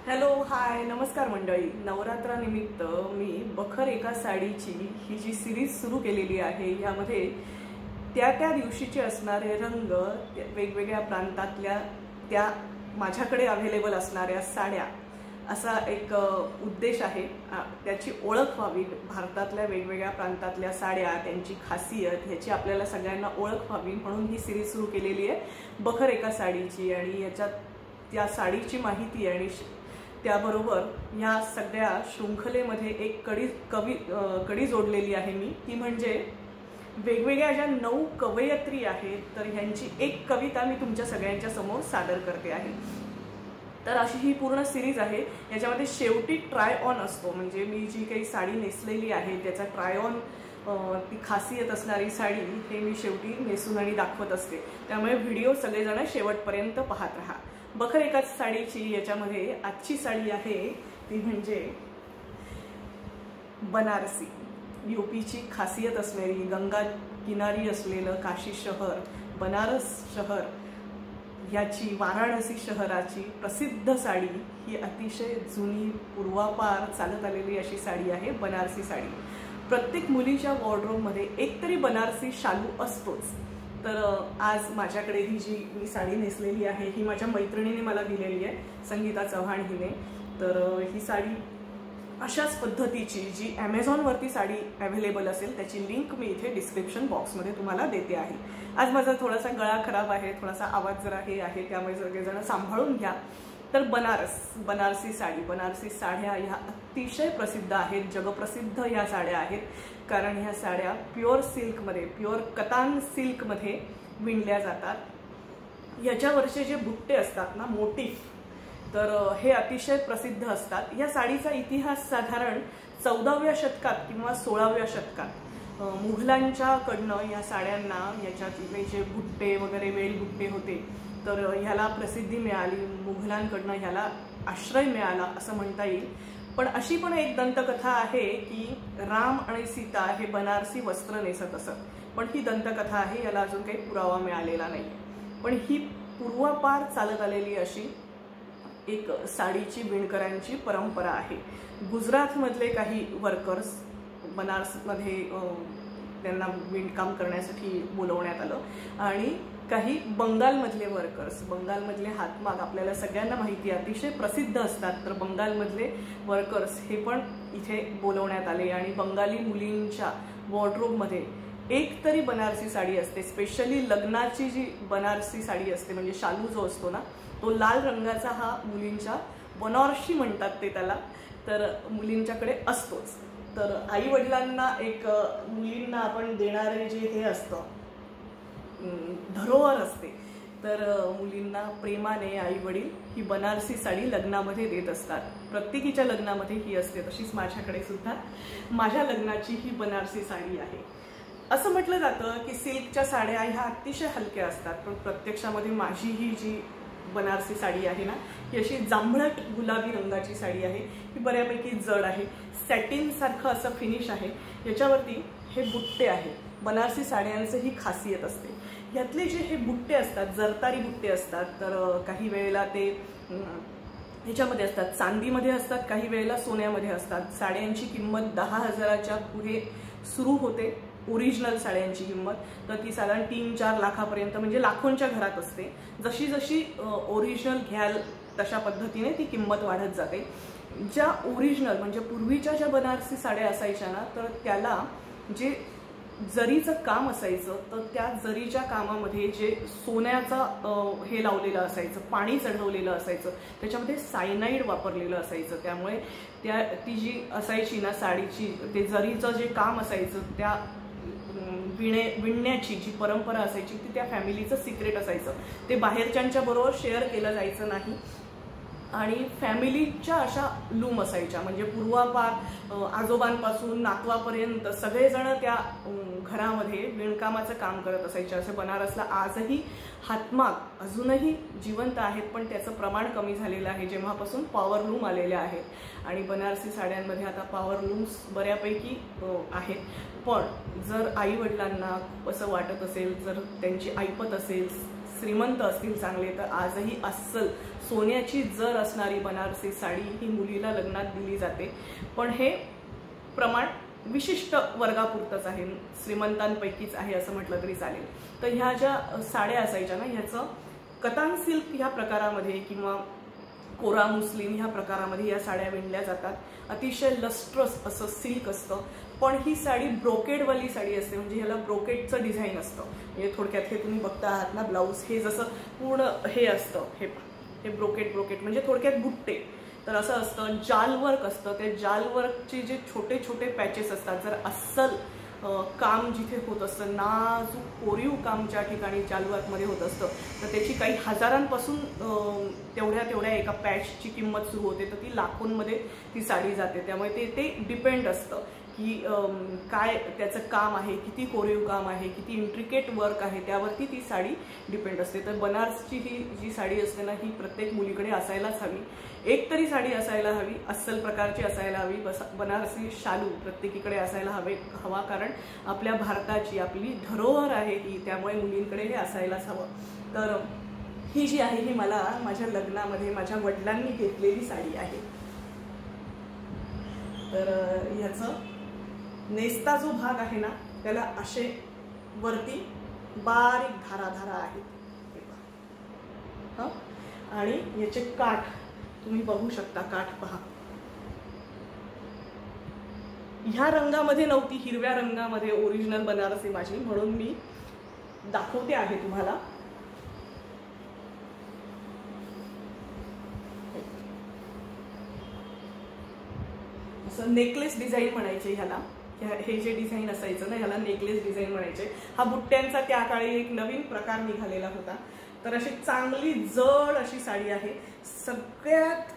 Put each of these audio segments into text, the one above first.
Hello hi नमस्कार मंडळी। नवरात्रानिमित्त मी बखर एका साडीची ही जी सिरीज सुरू केलेली आहे, यामध्ये त्या दिवशीचे असणारे रंग, वेगवेगळ्या प्रांतातल्या त्या माझ्याकडे अवेलेबल असणाऱ्या साड्या, असा एक उद्देश आहे। त्याची ओळख व्हावी, भारतातल्या वेगवेगळ्या प्रांतातल्या साड्या, त्यांची खासियत ह्याची आपल्याला सगळ्यांना ओळख व्हावी म्हणून ही सिरीज सुरू केलेली आहे बखर एका साडीची। आणि याच्यात त्या साडीची माहिती आणि त्याबरोबर या सगळ्या शृंखलेमध्ये एक कडी जोडलेली आहे मी, ती म्हणजे वेगवेगळ्या ज्या 9 कवयित्री आहेत, तर ह्यांची एक कविता मी तुमच्या सगळ्यांच्या समोर सादर करते आहे। तर अशी ही पूर्ण सिरीज आहे। याच्यामध्ये शेवटी ट्राय ऑन असतो, म्हणजे मी जी काही साडी नेसलेली आहे त्याचा ट्राय ऑन, ती खासियत असणारी साडी हे मी शेवटी नेसून आणि दाखवत असते। त्यामुळे व्हिडिओ सगळेजण शेवटपर्यंत पाहत राहा। बखर एकाच साडीची याच्यामध्ये आजची साडी आहे ती म्हणजे बनारसी, यूपीची खासियत असलेली, गंगा किनारी असलेलं काशी शहर, बनारस शहर याची, वाराणसी शहराची प्रसिद्ध साडी ही अतिशय जुनी पूर्वापार चालत आलेली अशी साडी आहे बनारसी साडी। प्रत्येक मुलीच्या वॉर्डरोबमध्ये एक तरी बनारसी शालू असतोच। तर आज माझ्याकडे ही जी मी साडी नेसलेली आहे ही माझ्या मैत्रिणीने मला दिलेली आहे, संगीता चव्हाण हिने। तर ही साडी अशाच पद्धतीची जी ॲमेझॉनवरती साडी अवेलेबल असेल त्याची लिंक मी इथे डिस्क्रिप्शन बॉक्समध्ये तुम्हाला देते आहे। आज माझा थोडासा गळा खराब आहे, थोडासा आवाज जरा हे आहे, त्यामुळे सगळेजण सांभाळून घ्या। तर बनारसी साडी, बनारसी साड्या ह्या अतिशय प्रसिद्ध आहेत, जगप्रसिद्ध ह्या साड्या आहेत, कारण ह्या साड्या प्युअर सिल्कमध्ये, प्युअर कतान सिल्कमध्ये विणल्या जातात। याच्यावरचे जे बुट्टे असतात ना, मोटिफ, तर हे अतिशय प्रसिद्ध असतात। या साडीचा इतिहास साधारण 14व्या शतकात किंवा 16व्या शतकात मुघलांच्याकडनं या साड्यांना, याच्यातले जे बुट्टे वगैरे वेल बुट्टे होते, तर ह्याला प्रसिद्धी मिळाली, मुघलांकडनं ह्याला आश्रय मिळाला असं म्हणता येईल। पण अशी पण एक दंतकथा आहे की राम आणि सीता हे बनारसी वस्त्र नेसत असत, पण ही दंतकथा आहे, याला अजून काही पुरावा मिळालेला नाही। पण ही पूर्वापार चालत आलेली अशी एक साडीची विणकरांची परंपरा आहे। गुजरातमधले काही वर्कर्स बनारसमध्ये त्यांना विणकाम करण्यासाठी बोलवण्यात आलं, आणि काही बंगालमधले वर्कर्स, बंगालमधले हातमाग आपल्याला सगळ्यांना माहिती आहे, अतिशय प्रसिद्ध असतात। तर बंगालमधले वर्कर्स हे पण इथे बोलवण्यात आले, आणि बंगाली मुलींच्या वॉर्डरोबमध्ये एक तरी बनारसी साडी असते। स्पेशली लग्नाची जी बनारसी साडी असते, म्हणजे शालू जो असतो ना, तो लाल रंगाचा हा मुलींच्या, बनारसी म्हणतात ते त्याला, तर मुलींच्याकडे असतोच। तर आई वडिलांना एक मुलींना आपण देणारे जे हे असतं, धरोहर असते, तर मुलींना प्रेमाने आई वडील ही बनारसी साडी लग्नामध्ये देत असतात। प्रत्येकीच्या लग्नामध्ये ही असते, तशीच माझ्याकडे सुद्धा माझ्या लग्नाची ही बनारसी साडी आहे। असं म्हटलं जातं की सिल्कच्या साड्या ह्या अतिशय हलक्या असतात, पण प्रत्यक्षामध्ये माझी ही जी बनारसी साडी आहे ना, ही अशी जांभळट गुलाबी रंगाची साडी आहे। ही बऱ्यापैकी जड आहे, सॅटिन सारखं असं फिनिश आहे। याच्यावरती हे बुट्टे आहे, बनारसी साड्यांचं ही खासियत असते। यातले जे हे बुट्टे असतात, जरतारी बुट्टे असतात, तर काही वेळेला ते ह्याच्यामध्ये असतात, चांदीमध्ये असतात, काही वेळेला सोन्यामध्ये असतात। साड्यांची किंमत 10,000च्या पुढे सुरू होते, ओरिजिनल साड्यांची किंमत, तर ती साधारण 3-4 लाखापर्यंत, म्हणजे लाखोंच्या घरात असते। जशी जशी ओरिजिनल घ्याल तशा पद्धतीने ती किंमत वाढत जाते। ज्या ओरिजिनल म्हणजे पूर्वीच्या ज्या बनारसी साड्या असायच्या ना, तर त्याला जे जरीचं काम असायचं, तर त्या जरीच्या कामामध्ये जे सोन्याचा हे लावलेलं असायचं, पाणी चढवलेलं असायचं, त्याच्यामध्ये सायनाईड वापरलेलं असायचं। त्यामुळे ती जी असायची ना साडीची, ते जरीचं जे काम असायचं, त्या विणण्याची जी परंपरा असायची ती त्या फॅमिलीचं सिक्रेट असायचं, ते बाहेरच्यांच्या बरोबर शेअर केलं जायचं नाही। आणि फॅमिलीच्या अशा लूम असायच्या, म्हणजे पूर्वापार आजोबांपासून नातवापर्यंत सगळेजण त्या घरामध्ये विणकामाचं काम करत असायचे। असे बनारसला आजही हातमाग अजूनही जिवंत आहेत, पण त्याचं प्रमाण कमी झालेलं आहे जेव्हापासून पॉवर लूम आलेल्या आहेत। आणि बनारसी साड्यांमध्ये आता पॉवर लूम्स बऱ्यापैकी आहेत। पण जर आई वडिलांना असं वाटत असेल, जर त्यांची ऐपत असेल, श्रीमंत असतील चांगले तर आजही अस्सल सोन्याची जर असणारी बनारसी साडी ही मुलीला लग्नात दिली जाते. पण हे प्रमाण विशिष्ट वर्गापुरतंच आहे, श्रीमंतांपैकीच आहे असं म्हटलं तरी चालेल. तर ह्या ज्या साड्या असायच्या ना, ह्याचं कतान सिल्क ह्या प्रकारामध्ये किंवा कोरा मुस्लिम ह्या प्रकारामध्ये या साड्या विणल्या जातात. अतिशय लस्ट्रस असं सिल्क असतं. पण ही साडी ब्रोकेडवाली साडी असते, म्हणजे ह्याला ब्रोकेडचं डिझाईन असतं. म्हणजे थोडक्यात हे तुम्ही बघता आहात ना ब्लाऊज, हे जसं पूर्ण हे असतं, हे ब्रोकेड म्हणजे थोडक्यात बुट्टे. तर असं असतं, जालवर्क असतं. ते जालवर्कचे जे छोटे छोटे पॅचेस असतात, जर अस्सल काम जिथे होत असतं, नाजूक कोरीव काम ज्या ठिकाणी जालवर्कमध्ये होत असतं, तर त्याची काही हजारांपासून तेवढ्या एका पॅचची किंमत सुरू होते, तर ती लाखोंमध्ये ती साडी जाते. त्यामुळे ते डिपेंड असतं की काय त्याचं काम आहे, किती कोरीव काम आहे, किती इंट्रिकेट वर्क आहे, त्यावरती ती साडी डिपेंड असते. तर बनारसची ही जी साडी असते ना, ही प्रत्येक मुलीकडे असायलाच हवी. एक तरी साडी असायला हवी, अस्सल प्रकारची असायला हवी. बनारसी शालू प्रत्येकीकडे असायला हवा, कारण आपल्या भारताची आपली धरोहर आहे ही, त्यामुळे मुलींकडे हे असायलाच हवं. तर ही जी आहे ही मला माझ्या लग्नामध्ये माझ्या वडिलांनी घेतलेली साडी आहे. तर ह्याचं नेस्ता जो भाग आहे ना, त्याला असे वरती बारीक धारा आहेत. आणि याचे काठ तुम्ही बघू शकता, काठ पहा. ह्या रंगामध्ये नव्हती, हिरव्या रंगामध्ये ओरिजिनल बनारसी माझी, म्हणून मी दाखवते आहे तुम्हाला. असं नेकलेस डिझाईन म्हणायचे ह्याला. हे जे डिझाईन असायचं ना, ह्याला नेकलेस डिझाईन म्हणायचे. हा बुट्ट्यांचा त्या काळी एक नवीन प्रकार निघालेला होता. तर अशी चांगली जड अशी साडी आहे. सगळ्यात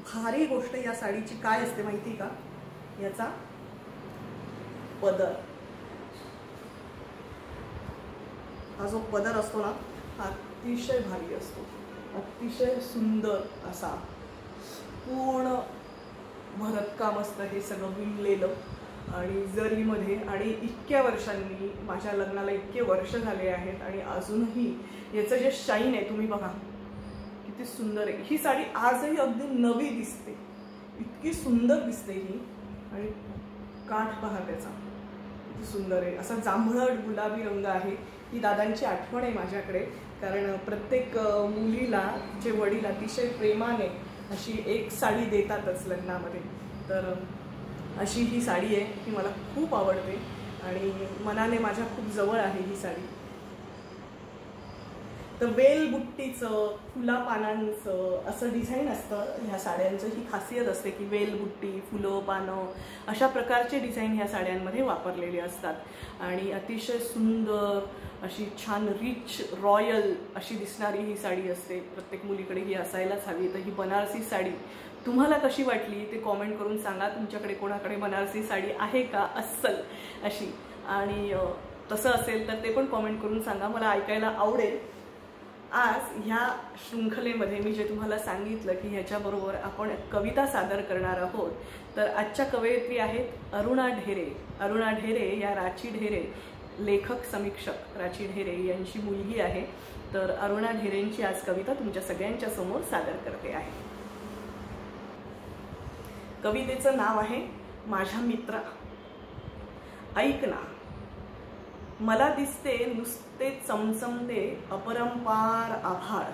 भारी गोष्ट या साडीची काय असते माहिती का? याचा पदर. हा जो पदर असतो ना, हा अतिशय भारी असतो, अतिशय सुंदर असा. पूर्ण भरतकाम असतं हे सगळं विणलेलं, आणि जरीमध्ये. आणि इतक्या वर्षांनी, माझ्या लग्नाला इतके वर्ष झाले आहेत, आणि अजूनही याचं जे शाईन आहे तुम्ही बघा किती सुंदर आहे. ही साडी आजही अगदी नवी दिसते, इतकी सुंदर दिसते ही. आणि काठ पहा त्याचा किती सुंदर आहे, असा जांभळट गुलाबी रंग आहे. ही दादांची आठवण आहे माझ्याकडे, कारण प्रत्येक मुलीला जे वडील अतिशय प्रेमाने अशी एक साडी देतातच लग्नामध्ये. तर अशी ही साडी आहे, ही मला खूप आवडते आणि मनाने माझ्या खूप जवळ आहे ही साडी. तर वेल बुट्टीचं, फुला पानांचं असं डिझाईन असतं ह्या साड्यांचं. ही खासियत असते की वेल बुट्टी, फुलं, पानं अशा प्रकारचे डिझाईन ह्या साड्यांमध्ये वापरलेले असतात. आणि अतिशय सुंदर अशी छान रिच रॉयल अशी दिसणारी ही साडी असते. प्रत्येक मुलीकडे ही असायलाच हवी. तर ही बनारसी साडी तुम्हाला कशी वाटली ते कॉमेंट करून सांगा. तुमच्याकडे कोणाकडे बनारसी साडी आहे का अस्सल अशी, आणि तसं असेल तर ते पण कॉमेंट करून सांगा, मला ऐकायला आवडेल. आज ह्या शृंखलेमध्ये मी जे तुम्हाला सांगितलं की ह्याच्याबरोबर आपण कविता सादर करणार आहोत. तर आजच्या कवयित्री आहेत अरुणा ढेरे. अरुणा ढेरे या राची ढेरे, लेखक समीक्षक राची ढेरे यांची मुलगी आहे. तर अरुणा ढेरेंची आज कविता तुमच्या सगळ्यांच्या समोर सादर करते आहे. कवितेचं नाव आहे माझ्या मित्रा. ऐक ना, मला दिसते नुसते चमचमते अपरंपार आभाळ.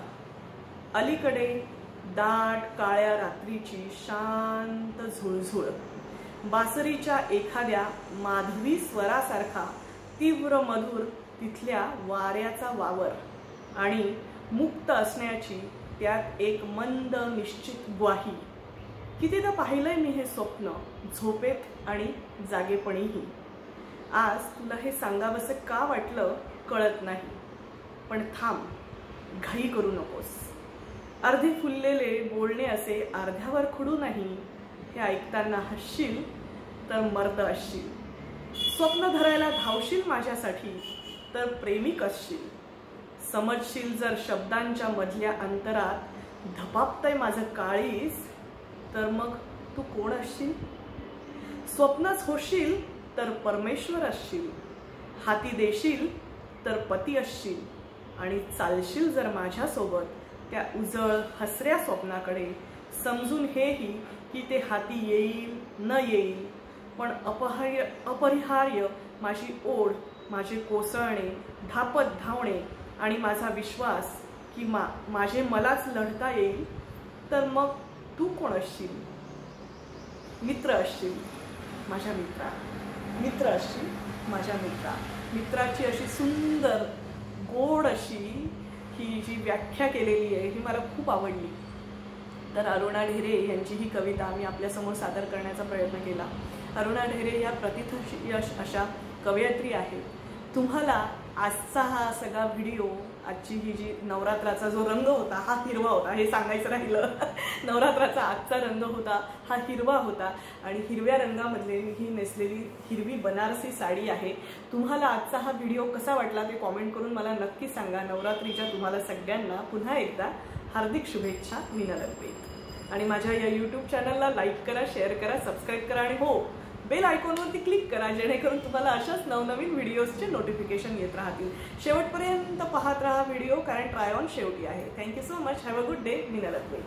अलीकडे दाट काळ्या रात्रीची शांत झुळझुळ. बासरीच्या एखाद्या माधवी स्वरासारखा तीव्र मधुर तिथल्या वाऱ्याचा वावर. आणि मुक्त असण्याची त्यात एक मंद निश्चित ग्वाही. कितीदा पाहिलंय मी हे स्वप्न, झोपेत आणि जागेपणीही. आज तुला हे सांगावंसं का वाटलं कळत नाही, पण थांब, घाई करू नकोस. अर्धे फुललेले बोलणे असे अर्ध्यावर खुडू नाही. हे ऐकताना हसशील तर मर्द असशील. स्वप्न धरायला धावशील माझ्यासाठी तर प्रेमिक असशील. समजशील जर शब्दांच्या मधल्या अंतरात धपापतय माझं काळीज, तर मग तू कोण असशील? स्वप्नच होशील तर परमेश्वर असशील. हाती देशील तर पती असशील. आणि चालशील जर माझ्यासोबत त्या उजळ हसऱ्या स्वप्नाकडे, समजून हेही की ते हाती येईल न येईल, पण अपरिहार्य माझी ओढ, माझे कोसळणे, धापत धावणे आणि माझा विश्वास की माझे मलाच लढता येईल, तर मग तू कोण असशील? मित्र असशील माझ्या मित्रा, मित्र असशील माझ्या मित्रा. मित्राची अशी सुंदर गोड अशी ही जी व्याख्या केलेली आहे ही मला खूप आवडली. तर अरुणा ढेरे यांची ही कविता मी आपल्यासमोर सादर करण्याचा प्रयत्न केला. अरुणा ढेरे या प्रतिथयश अशा कवयित्री आहेत. तुम्हाला आजचा हा सगळा व्हिडिओ, आजची ही जी नवरात्राचा जो रंग होता हा हिरवा होता, हे सांगायचं राहिलं. नवरात्राचा आजचा रंग होता हा हिरवा होता आणि हिरव्या रंगामधले ही नेसलेली हिरवी बनारसी साडी आहे. तुम्हाला आजचा हा व्हिडिओ कसा वाटला ते कॉमेंट करून मला नक्की सांगा. नवरात्रीच्या तुम्हाला सगळ्यांना पुन्हा एकदा हार्दिक शुभेच्छा. मीनल अद्वैत. आणि माझ्या या यूट्यूब चॅनलला लाईक करा, शेअर करा, सबस्क्राईब करा आणि हो, बेल आयकॉनवरती क्लिक करा, जेणेकरून तुम्हाला अशाच नवनवीन व्हिडिओजचे नोटिफिकेशन येत राहतील. शेवटपर्यंत पाहत राहा व्हिडिओ, कारण ट्राय ऑन शेवटी आहे. Thank you so much. Have a good day. Meenal Advait.